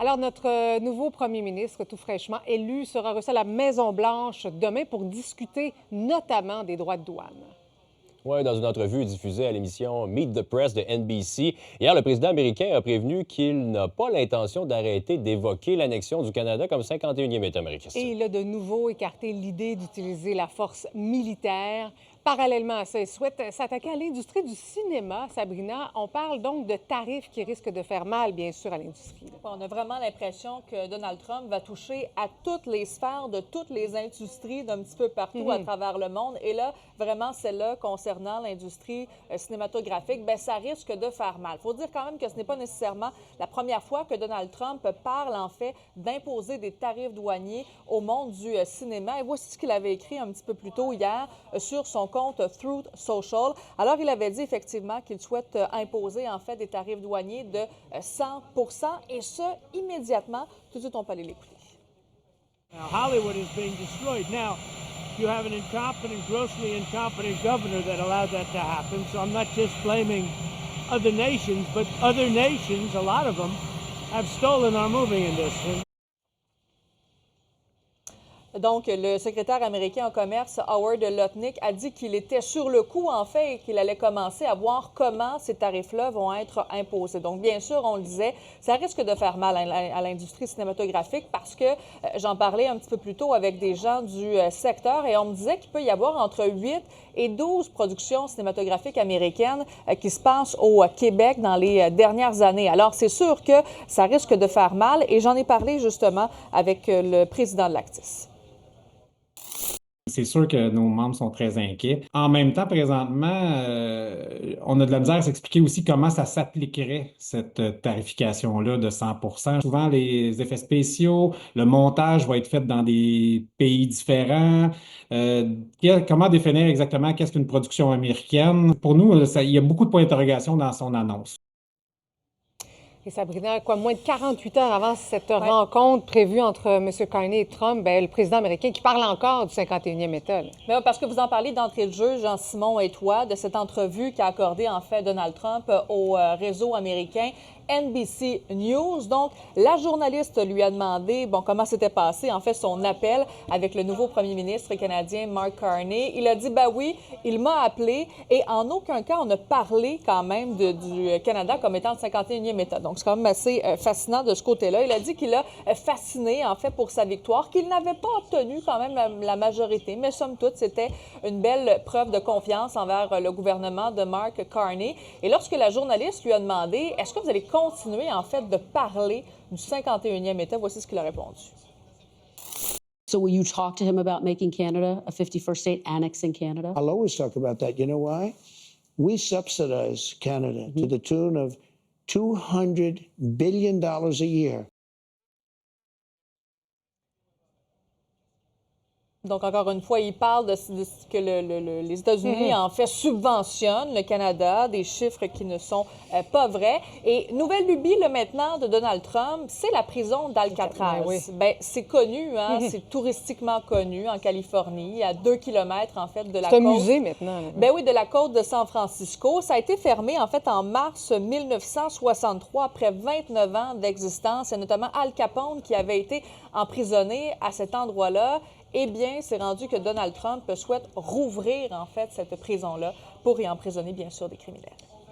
Alors, notre nouveau premier ministre, tout fraîchement élu, sera reçu à la Maison-Blanche demain pour discuter notamment des droits de douane. Oui, dans une entrevue diffusée à l'émission Meet the Press de NBC, hier, le président américain a prévenu qu'il n'a pas l'intention d'arrêter d'évoquer l'annexion du Canada comme 51e État américain. Et il a de nouveau écarté l'idée d'utiliser la force militaire. Parallèlement à ça, il souhaite s'attaquer à l'industrie du cinéma. Sabrina, on parle donc de tarifs qui risquent de faire mal, bien sûr, à l'industrie. On a vraiment l'impression que Donald Trump va toucher à toutes les sphères de toutes les industries d'un petit peu partout à travers le monde. Et là, vraiment, celle-là, concernant l'industrie cinématographique, bien, ça risque de faire mal. Il faut dire quand même que ce n'est pas nécessairement la première fois que Donald Trump parle, en fait, d'imposer des tarifs douaniers au monde du cinéma. Et voici ce qu'il avait écrit un petit peu plus tôt hier sur son compte Truth Social. Alors, il avait dit effectivement qu'il souhaite imposer, en fait, des tarifs douaniers de 100 et ce, immédiatement. Tout de suite, on peut aller l'écouter. Now, Hollywood is being destroyed. Now, you have an incompetent, grossly incompetent governor that allowed that to happen. So I'm not just blaming other nations, but other nations, a lot of them, have stolen our movie industry. Donc, le secrétaire américain au commerce, Howard Lutnick, a dit qu'il était sur le coup, en fait, et qu'il allait commencer à voir comment ces tarifs-là vont être imposés. Donc, bien sûr, on le disait, ça risque de faire mal à l'industrie cinématographique parce que j'en parlais un petit peu plus tôt avec des gens du secteur et on me disait qu'il peut y avoir entre 8 et 12 productions cinématographiques américaines qui se passent au Québec dans les dernières années. Alors, c'est sûr que ça risque de faire mal et j'en ai parlé justement avec le président de l'Actis. C'est sûr que nos membres sont très inquiets. En même temps, présentement, on a de la misère à s'expliquer aussi comment ça s'appliquerait, cette tarification-là de 100 %. Souvent, les effets spéciaux, le montage va être fait dans des pays différents. Comment définir exactement qu'est-ce qu'une production américaine? Pour nous, il y a beaucoup de points d'interrogation dans son annonce. Et Sabrina, moins de 48 heures avant cette rencontre prévue entre M. Carney et Trump, bien, le président américain qui parle encore du 51e État. Bien, parce que vous en parlez d'entrée de jeu, Jean-Simon et toi, de cette entrevue qu'a accordée en fait Donald Trump au réseau américain NBC News. Donc, la journaliste lui a demandé, comment s'était passé, en fait, son appel avec le nouveau premier ministre canadien, Mark Carney. Il a dit, oui, il m'a appelé et en aucun cas, on a parlé quand même du Canada comme étant le 51e État. Donc, c'est quand même assez fascinant de ce côté-là. Il a dit qu'il a fasciné, en fait, pour sa victoire, qu'il n'avait pas obtenu quand même la majorité, mais somme toute, c'était une belle preuve de confiance envers le gouvernement de Mark Carney. Et lorsque la journaliste lui a demandé, est-ce que vous allez continuer, en fait, de parler du 51e État, voici ce qu'il a répondu. So will you talk to him about making Canada a 51st state, annexing Canada? I'll always talk about that. You know why? We subsidize Canada to the tune of $200 billion a year. Donc, encore une fois, il parle de ce que les États-Unis, en fait, subventionnent le Canada, des chiffres qui ne sont pas vrais. Et nouvelle lubie, là, maintenant, de Donald Trump, c'est la prison d'Alcatraz. Bien, c'est connu, c'est touristiquement connu en Californie, à 2 kilomètres, en fait, de la côte. C'est un musée, maintenant. Bien oui, de la côte de San Francisco. Ça a été fermé, en fait, en mars 1963, après 29 ans d'existence. Et notamment Al Capone, qui avait été emprisonné à cet endroit-là. Eh bien, c'est rendu que Donald Trump souhaite rouvrir, en fait, cette prison-là pour y emprisonner, bien sûr, des criminels.